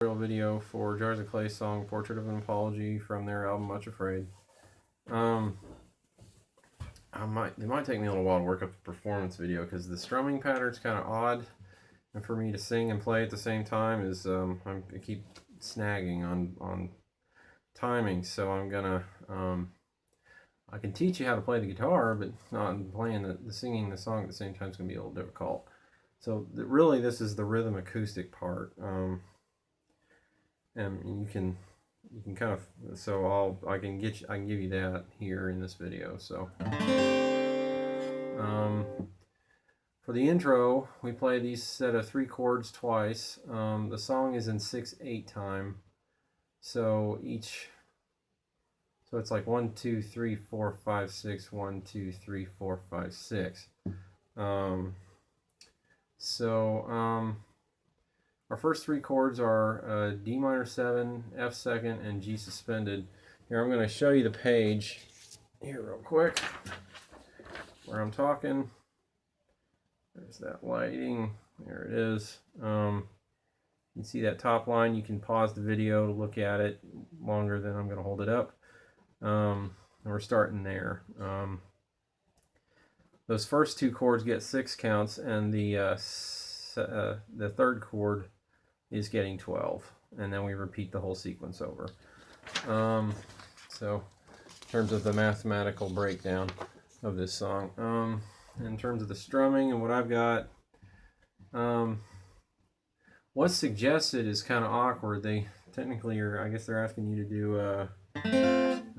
Video for Jars of Clay song Portrait of an Apology from their album Much Afraid. It might take me a little while to work up the performance video because the strumming pattern's kind of odd, and for me to sing and play at the same time is I keep snagging on timing. So I'm gonna I can teach you how to play the guitar, but not playing the singing the song at the same time is gonna be a little difficult. So really, this is the rhythm acoustic part. And you can kind of, so I can give you that here in this video. So for the intro, we play these set of 3 chords twice. The song is in 6/8 time, so it's like 1 2 3 4 5 6 1 2 3 4 5 6. Our first 3 chords are D minor 7, F second, and G suspended. Here, I'm going to show you the page here real quick where I'm talking. There's that lighting. There it is. You can see that top line. You can pause the video to look at it longer than I'm going to hold it up. And we're starting there. Those first 2 chords get 6 counts, and the third chord is getting 12, and then we repeat the whole sequence over. So in terms of the mathematical breakdown of this song, in terms of the strumming and what I've got, what's suggested is kind of awkward. They technically are, I guess they're asking you to do a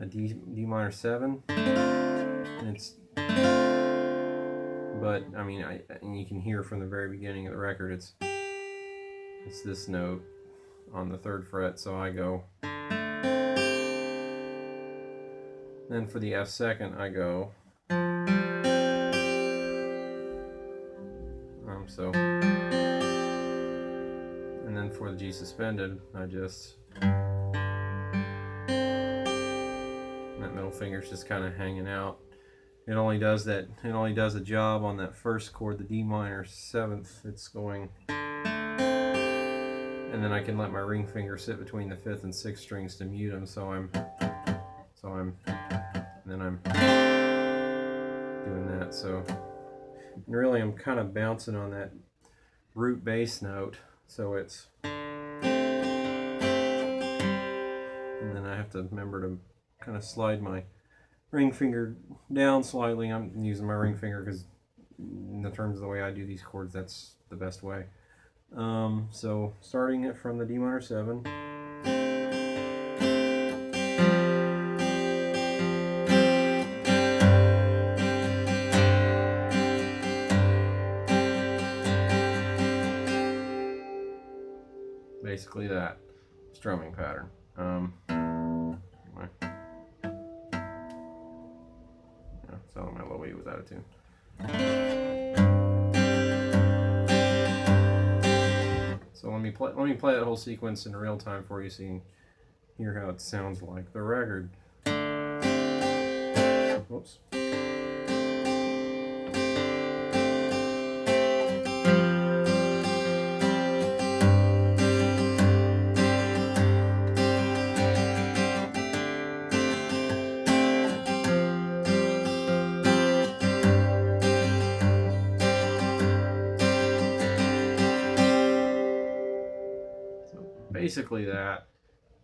D minor 7, and but I mean, and you can hear from the very beginning of the record, it's this note on the 3rd fret, so I go. Then for the F second, I go. And then for the G suspended, I just, that middle finger's just kind of hanging out. It only does a job on that first chord, the D minor 7th. It's going, and then I can let my ring finger sit between the 5th and 6th strings to mute them. And then I'm doing that. So really, I'm kind of bouncing on that root bass note. So it's, and then I have to remember to kind of slide my ring finger down slightly. I'm using my ring finger because in the terms of the way I do these chords, that's the best way. So starting it from the D minor 7. Basically that strumming pattern. So my low E was out of tune. So let me play that whole sequence in real time for you, so you can hear how it sounds like the record. Whoops. Basically that.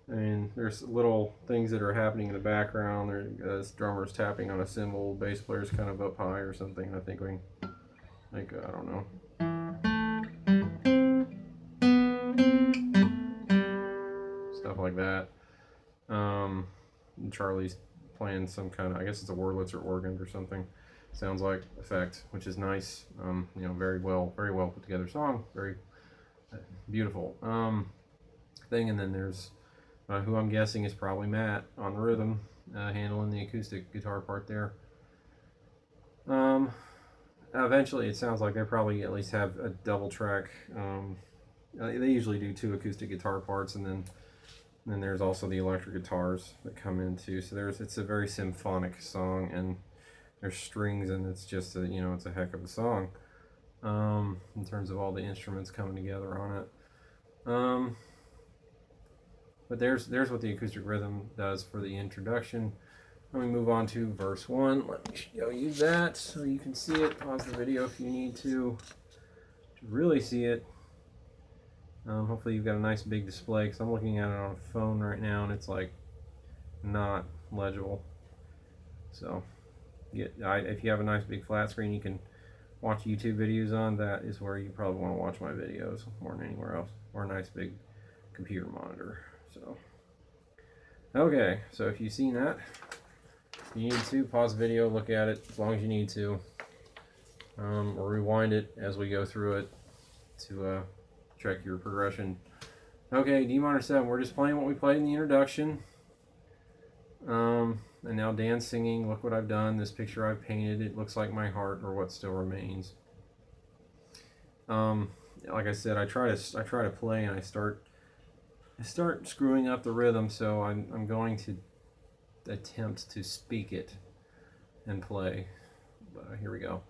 I mean, there's little things that are happening in the background. There's drummers tapping on a cymbal, bass player's kind of up high or something. I think I don't know. Stuff like that. And Charlie's playing some kind of, I guess it's a Wurlitzer organ or something. Sounds like effect, which is nice. You know, very well put together song. Very beautiful. Thing, and then there's who I'm guessing is probably Matt on the rhythm, handling the acoustic guitar part there. Eventually it sounds like they probably at least have a double track. They usually do 2 acoustic guitar parts, and then there's also the electric guitars that come in too. So it's a very symphonic song, and there's strings, and it's just it's a heck of a song in terms of all the instruments coming together on it. But there's what the acoustic rhythm does for the introduction. Let me move on to verse 1. Let me show you that so you can see it. Pause the video if you need to really see it. Hopefully you've got a nice big display, because I'm looking at it on a phone right now and it's like not legible. So if you have a nice big flat screen you can watch YouTube videos on, that is where you probably want to watch my videos more than anywhere else, or a nice big computer monitor. So okay, so if you've seen that, if you need to pause the video, look at it as long as you need to, or rewind it as we go through it to check your progression. Okay, D minor 7, we're just playing what we played in the introduction. And now Dan's singing. Look what I've done. This picture I've painted, it looks like my heart, or what still remains. Like I said, I try to play and I start screwing up the rhythm, so I'm going to attempt to speak it and play. But here we go.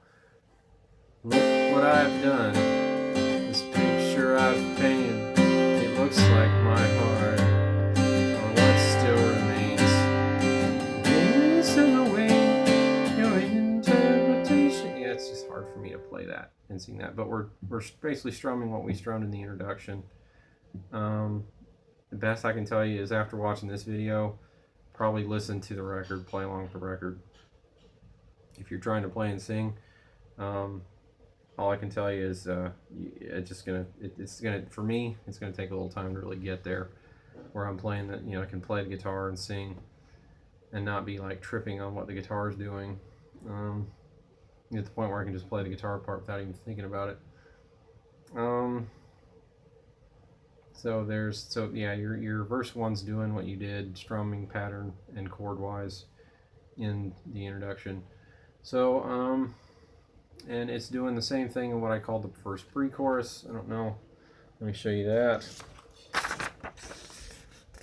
Look what I've done. This picture I've painted, it looks like my heart, or what still remains. Days in the way, your interpretation. Yeah, it's just hard for me to play that and sing that, but we're basically strumming what we strummed in the introduction. The best I can tell you is, after watching this video, probably listen to the record, play along with the record. If you're trying to play and sing, all I can tell you is it's gonna for me, it's gonna take a little time to really get there, where I'm playing that, I can play the guitar and sing and not be like tripping on what the guitar is doing. At the point where I can just play the guitar part without even thinking about it. So yeah, your verse 1's doing what you did, strumming pattern and chord wise, in the introduction. So and it's doing the same thing in what I call the first pre-chorus. I don't know. Let me show you that.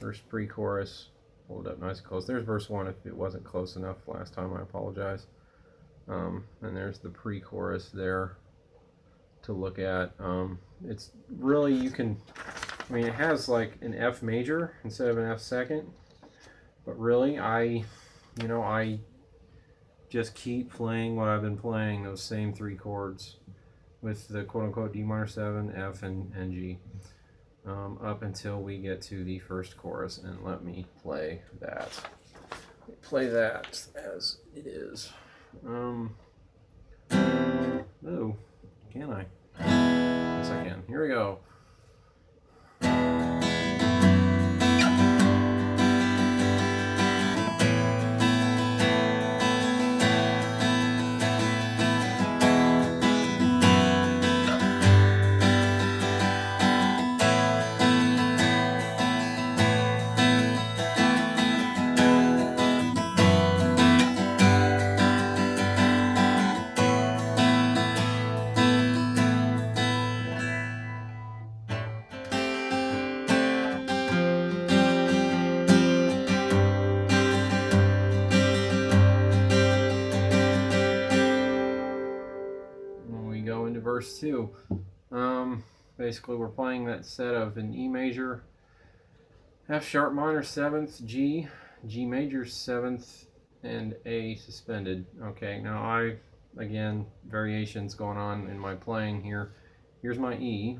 First pre-chorus. Hold it up nice and close. There's verse 1. If it wasn't close enough last time, I apologize. And there's the pre-chorus there to look at. It's really, it has like an F major instead of an F second, but really I just keep playing what I've been playing, those same 3 chords with the quote-unquote D minor 7, F, and G, up until we get to the first chorus. And let me play that. As it is. Oh, can I? Yes, I can. Here we go. Verse 2. Basically we're playing that set of an E major, F sharp minor 7th, G major 7th, and A suspended. Okay, now again, variations going on in my playing here. Here's my E.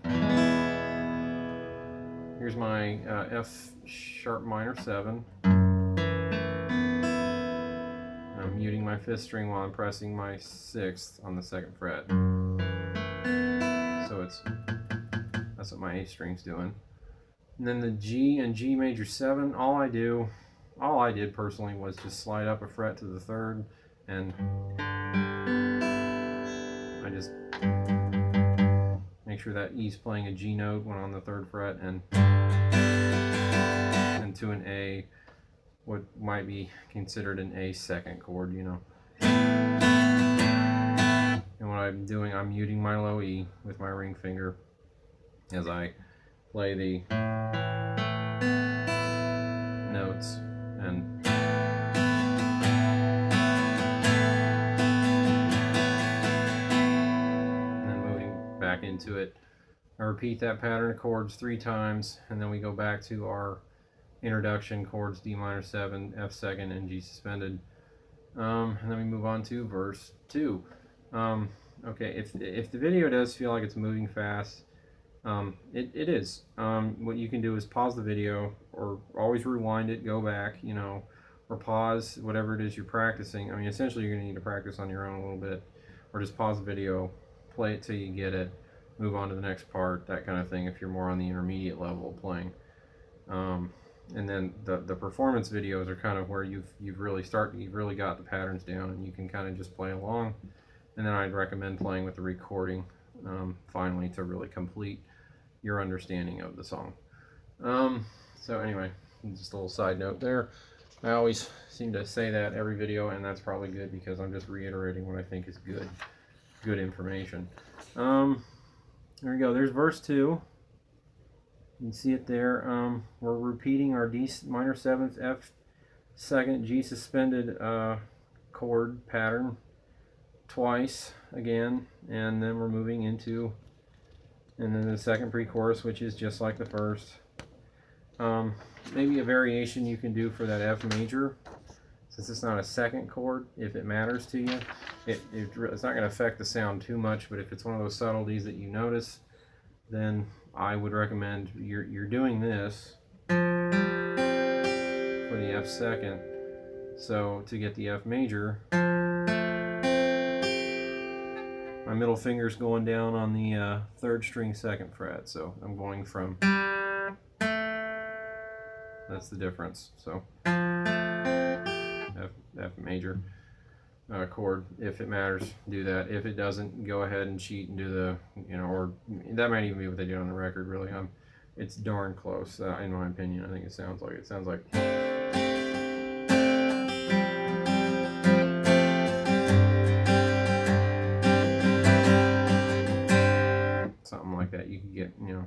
Here's my F sharp minor 7. I'm muting my 5th string while I'm pressing my 6th on the 2nd fret. So that's what my A string's doing. And then the G and G major 7, all I did personally was just slide up a fret to the 3rd, and I just make sure that E's playing a G note when on the 3rd fret, and to an A, what might be considered an A second chord, And what I'm doing, I'm muting my low E with my ring finger as I play the notes, and then moving back into it. I repeat that pattern of chords 3 times, and then we go back to our introduction, chords D minor 7, F second, and G suspended. And then we move on to verse 2. Okay, if the video does feel like it's moving fast, it is. What you can do is pause the video, or always rewind it, go back, you know, or pause whatever it is you're practicing. I mean, essentially you're going to need to practice on your own a little bit, or just pause the video, play it till you get it, move on to the next part, that kind of thing, if you're more on the intermediate level of playing. And then the performance videos are kind of where you've really got the patterns down, and you can kind of just play along. And then I'd recommend playing with the recording finally, to really complete your understanding of the song. So anyway, just a little side note there. I always seem to say that every video, and that's probably good, because I'm just reiterating what I think is good information. There we go. There's verse 2. You can see it there. We're repeating our D minor 7th, F second, G suspended chord pattern twice again, and then we're moving into, and then the second pre-chorus, which is just like the first. Maybe a variation you can do for that F major, since it's not a second chord, if it matters to you. It's not going to affect the sound too much, but if it's one of those subtleties that you notice, then I would recommend you're doing this for the F second. So to get the F major, my middle finger's going down on the 3rd string 2nd fret, so I'm going from, that's the difference. So F major chord. If it matters, do that. If it doesn't, go ahead and cheat and do the, you know, or that might even be what they do on the record, really. It's darn close, in my opinion. I think it sounds like something like that. You can get, you know,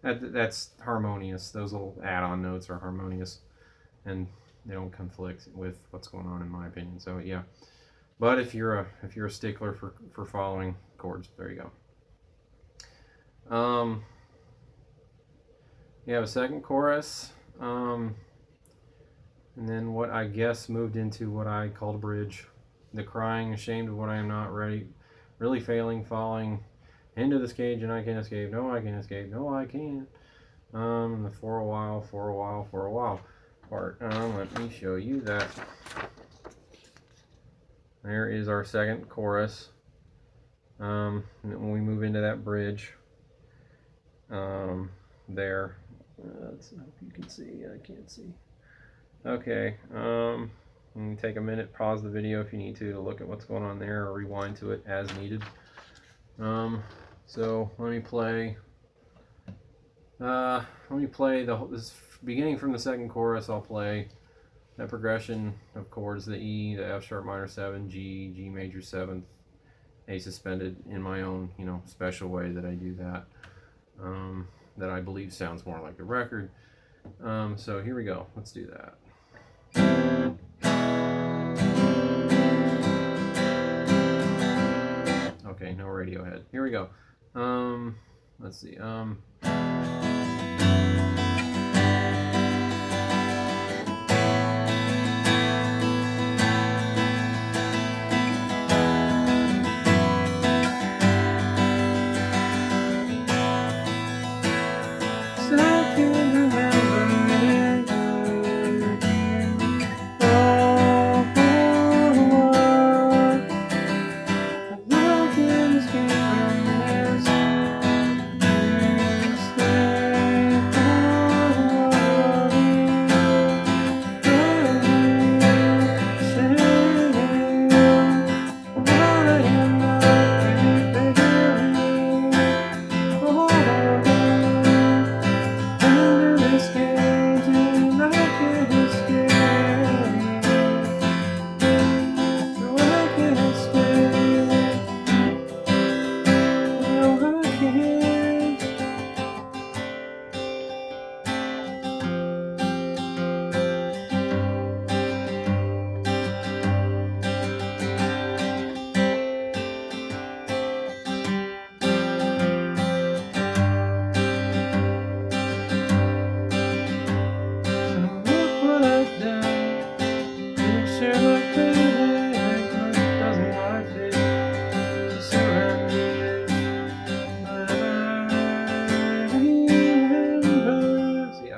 that's harmonious. Those little add-on notes are harmonious, and they don't conflict with what's going on, in my opinion. So yeah, but if you're a stickler for following chords, there you go. You have a second chorus, and then what I guess moved into what I called a bridge. The crying, ashamed of what I am not, really failing, falling into this cage, and I can't escape. No, I can't escape. No, I can't. The for a while part. Let me show you that. There is our second chorus. And when we move into that bridge, there. Let's hope you can see. I can't see. Okay. You can take a minute, pause the video if you need to look at what's going on there, or rewind to it as needed. So let me play. This beginning from the second chorus. I'll play that progression of chords: the E, the F sharp minor 7, G, G major 7th, A suspended, in my own, you know, special way that I do that. That I believe sounds more like the record. So here we go. Let's do that. Okay, no Radiohead. Here we go. Let's see.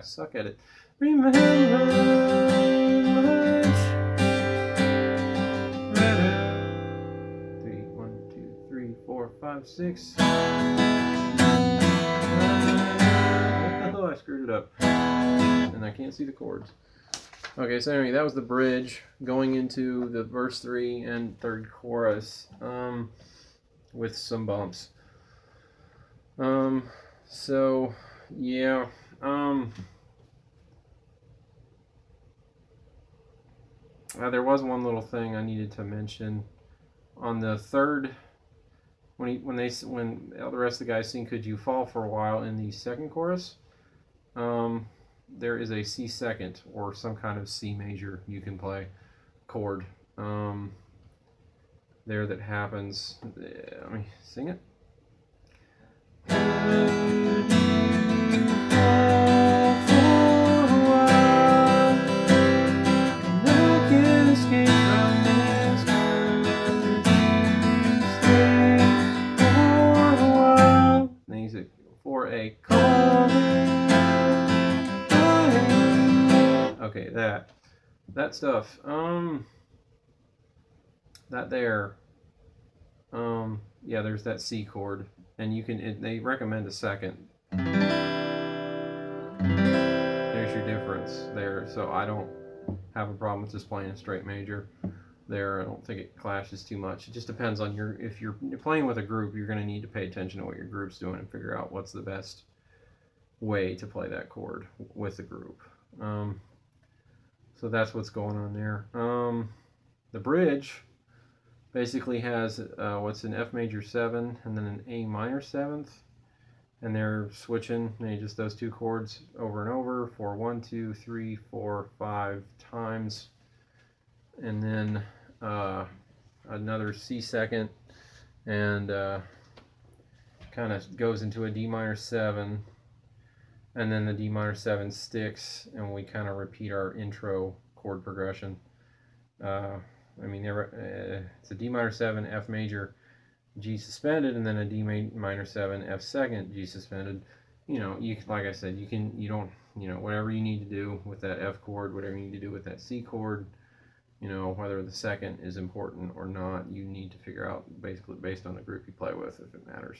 suck at it. Remember much better. 3, 1, 2, 3, 4, 5, 6. Oh, I screwed it up. And I can't see the chords. Okay, so anyway, that was the bridge going into the verse 3 and third chorus with some bumps. So yeah, there was one little thing I needed to mention on the third. When the rest of the guys sing "Could You Fall for a While" in the second chorus, there is a C second or some kind of C major you can play chord there that happens. Let me sing it. For a call. Okay, that stuff. That there. Yeah, there's that C chord, and you can. They recommend a second. There's your difference there. So I don't have a problem with just playing a straight major there. I don't think it clashes too much. It just depends on if you're playing with a group, you're going to need to pay attention to what your group's doing and figure out what's the best way to play that chord with the group. So that's what's going on there. The bridge basically has what's an F major 7 and then an A minor 7th, and they're switching just those two chords over and over for 1, 2, 3, 4, 5 times, and then another C second, and kind of goes into a D minor 7, and then the D minor 7 sticks, and we kind of repeat our intro chord progression. I mean, it's a D minor 7, F major, G suspended, and then a D minor 7, F second, G suspended. You know, like I said, you don't, whatever you need to do with that F chord, whatever you need to do with that C chord, whether the second is important or not, you need to figure out basically based on the group you play with, if it matters.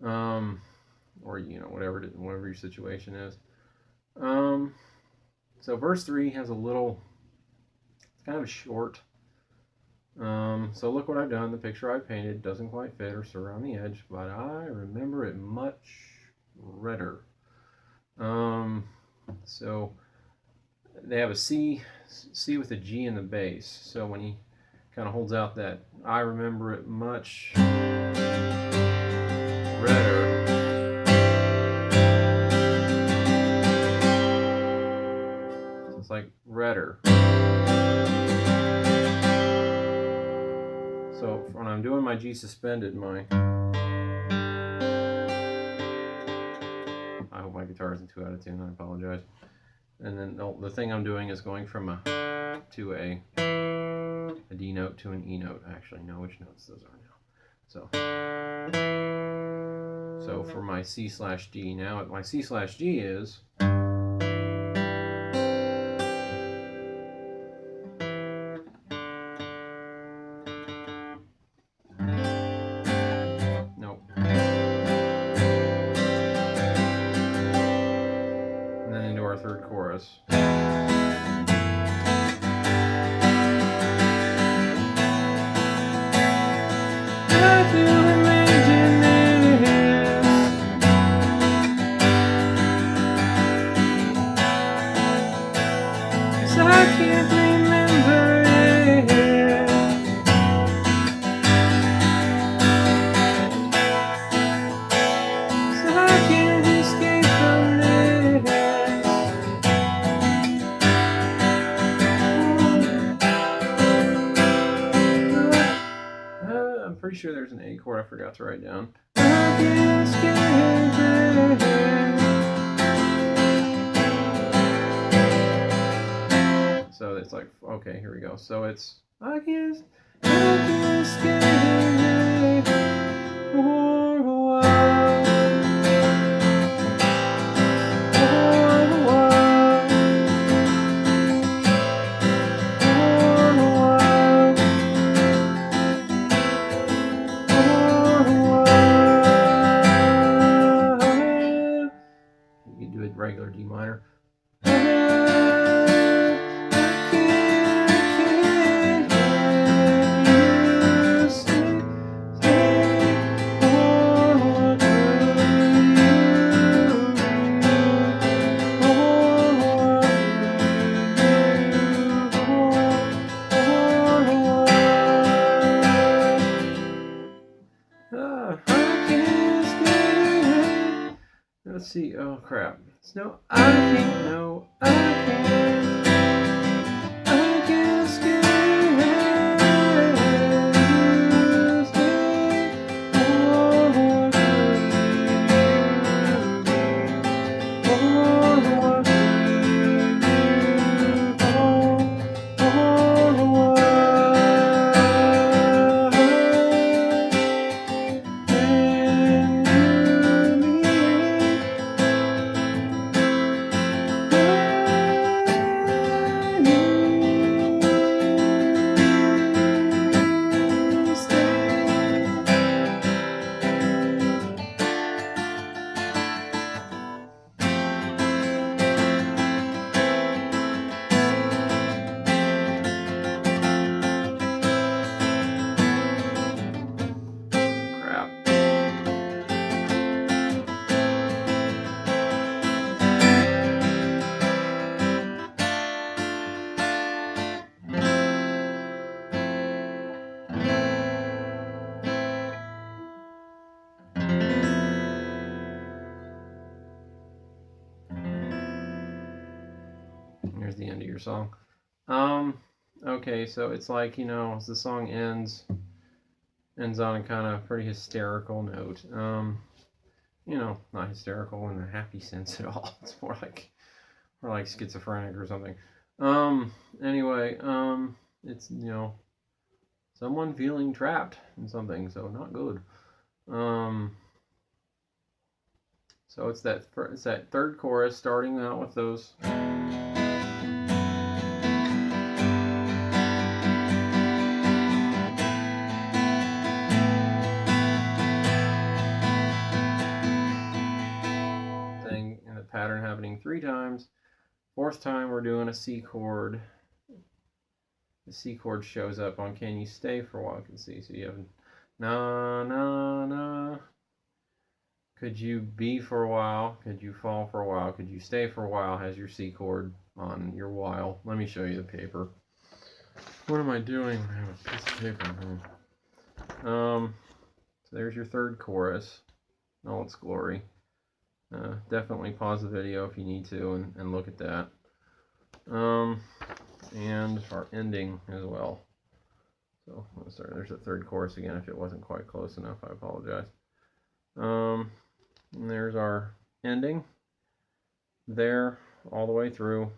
Or whatever your situation is. So verse 3 has a little, it's kind of short. So look what I've done. The picture I painted doesn't quite fit or surround the edge, but I remember it much redder. So they have a C with a G in the bass. So when he kind of holds out that I remember it much redder, so it's like redder. So when I'm doing my G suspended, I hope my guitar isn't too out of tune, I apologize. And then the thing I'm doing is going from a D note to an E note. I actually know which notes those are now. So for my C/D, now my C/G is nope. And then into our third chorus. Pretty sure there's an A chord I forgot to write down. So it's like, okay, here we go. So it's I can't stay for a while. minor. Let's see. Oh crap! No, I can't. No, I can't. I can't stay. Here's the end of your song. Okay, so it's like, as the song ends on a kind of pretty hysterical note. Not hysterical in a happy sense at all. It's more like schizophrenic or something. Anyway, it's, someone feeling trapped in something, so not good. So it's that third chorus starting out with those. Thing in the pattern happening 3 times. 4th time we're doing a C chord. The C chord shows up on Can You Stay for a While? You can see. So you have na na na. Could you be for a while? Could you fall for a while? Could you stay for a while? Has your C chord on your while. Let me show you the paper. What am I doing? I have a piece of paper. So there's your third chorus. All its glory. Definitely pause the video if you need to and look at that. And our ending as well. So let's start. There's the third chorus again. If it wasn't quite close enough, I apologize. And there's our ending there all the way through.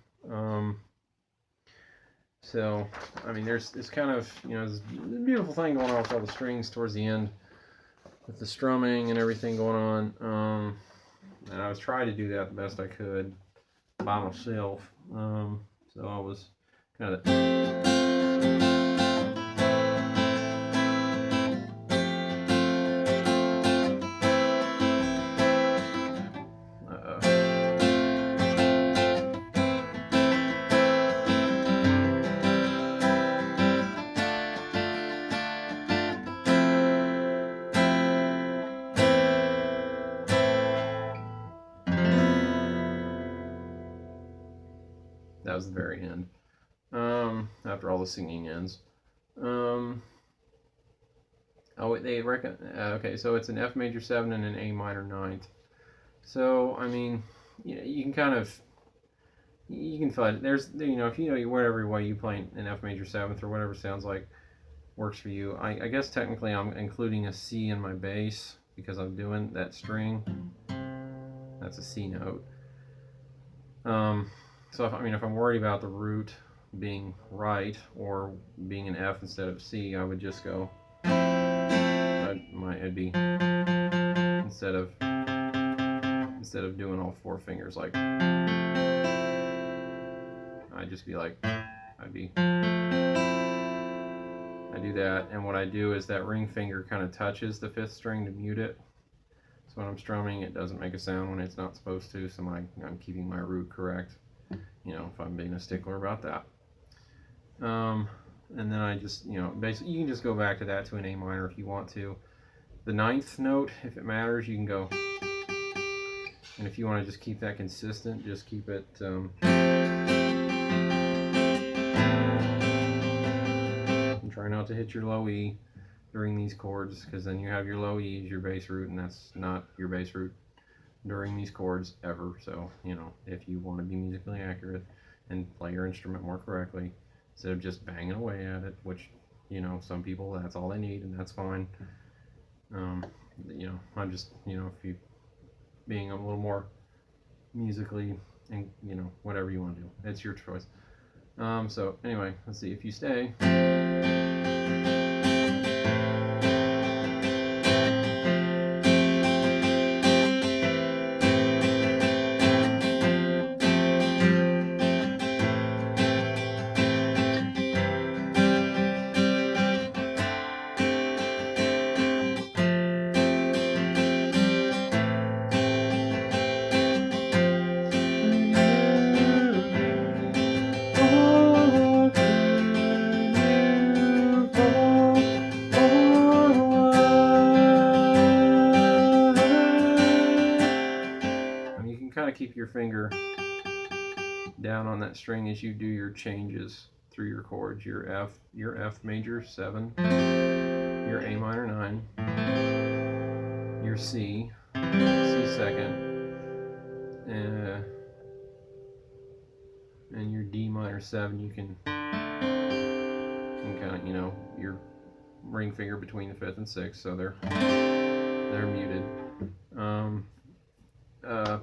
So I mean, there's this kind of this beautiful thing going on with all the strings towards the end, with the strumming and everything going on. And I was trying to do that the best I could by myself. So I was kind of that was the very end. After all the singing ends. Okay, so it's an F major 7 and an A minor 9th. So I mean, you can kind of find there's if whatever way you play an F major 7th or whatever sounds like works for you. I guess technically I'm including a C in my bass because I'm doing that string. That's a C note. So if I'm worried about the root being right or being an F instead of C, I would just go. It'd be instead of doing all 4 fingers like. I'd just be like. I do that, and what I do is that ring finger kind of touches the 5th string to mute it. So when I'm strumming, it doesn't make a sound when it's not supposed to, so I'm keeping my root correct, you know, if I'm being a stickler about that. And then I just, you know, basically you can just go back to that to an A minor if you want to. The 9th note, if it matters, you can go, and if you want to just keep that consistent, just keep it, and try not to hit your low E during these chords, because then you have your low E as your bass root, and that's not your bass root during these chords ever. So, you know, if you want to be musically accurate and play your instrument more correctly, instead of just banging away at it, which, you know, some people, that's all they need, and that's fine. You know, I'm just, you know, if you being a little more musically, and, you know, whatever you want to do, it's your choice. So anyway, let's see, if you stay, kind of keep your finger down on that string as you do your changes through your chords. Your F major 7, your A minor 9, your C second, and your D minor 7. You can kind of, you know, your ring finger between the 5th and 6th, so they're muted.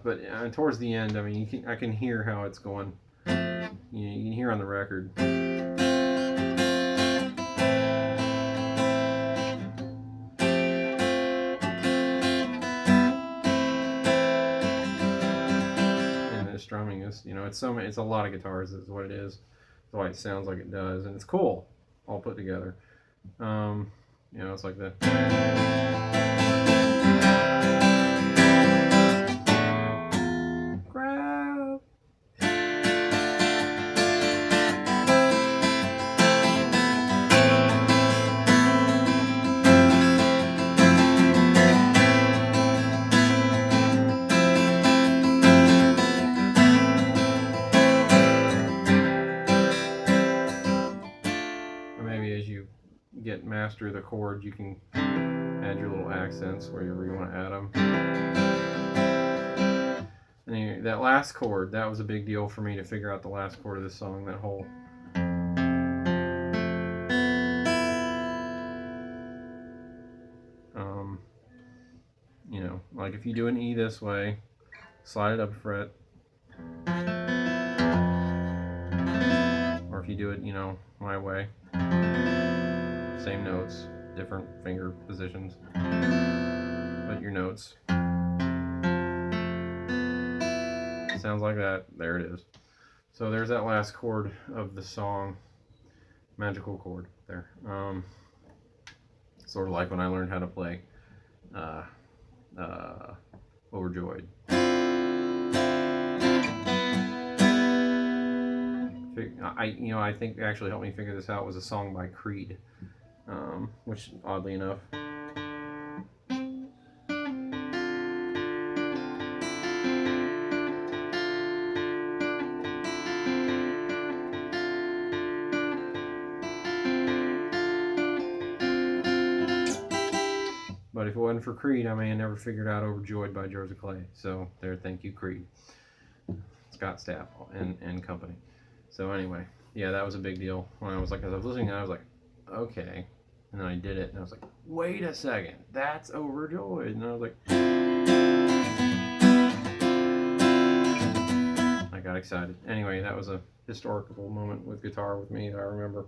But towards the end, I mean, I can hear how it's going. You can hear on the record. And the strumming is, you know, it's a lot of guitars is what it is. That's why it sounds like it does, and it's cool, all put together. You know, it's like the. Master the chord, you can add your little accents wherever you want to add them. Anyway, that last chord, that was a big deal for me to figure out the last chord of this song. That whole you know, like if you do an E this way, slide it up a fret, or if you do it, you know, my way, same notes, different finger positions, but your notes. Sounds like that. There it is. So there's that last chord of the song, magical chord there. Sort of like when I learned how to play Overjoyed. I think actually helped me figure this out was a song by Creed. Which oddly enough, but if it wasn't for Creed, I may have never figured out Overjoyed by Joseph Clay. So there, thank you, Creed, Scott Stapp and company. So anyway, yeah, that was a big deal when I was listening, and I was like, okay. And then I did it, and I was like, wait a second, that's Overjoyed. And I was like, I got excited. Anyway, that was a historical moment with guitar with me that I remember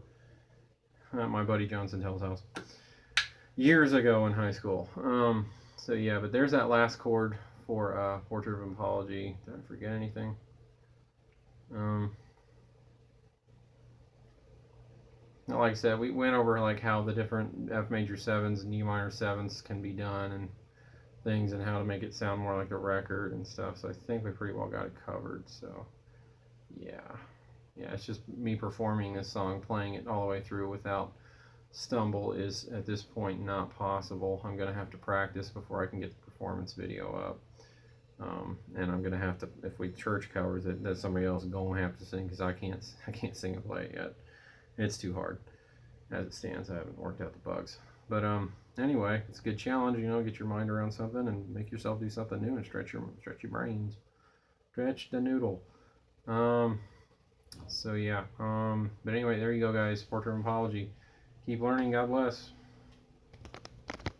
at my buddy Johnson Tell's house years ago in high school. So yeah, but there's that last chord for Portrait of an Apology. Did I forget anything? Like I said, we went over like how the different F major 7s and E minor 7s can be done, and things and how to make it sound more like a record and stuff. So I think we pretty well got it covered. So yeah, it's just me performing this song, playing it all the way through without stumble is at this point not possible. I'm gonna have to practice before I can get the performance video up. And I'm gonna have to, if we church covers it, that somebody else is gonna have to sing, because I can't sing and play it yet. It's too hard as it stands. I haven't worked out the bugs. But anyway, it's a good challenge, you know, get your mind around something and make yourself do something new and stretch your brains. Stretch the noodle. So yeah. But anyway, there you go, guys. Portrait of Apology. Keep learning. God bless.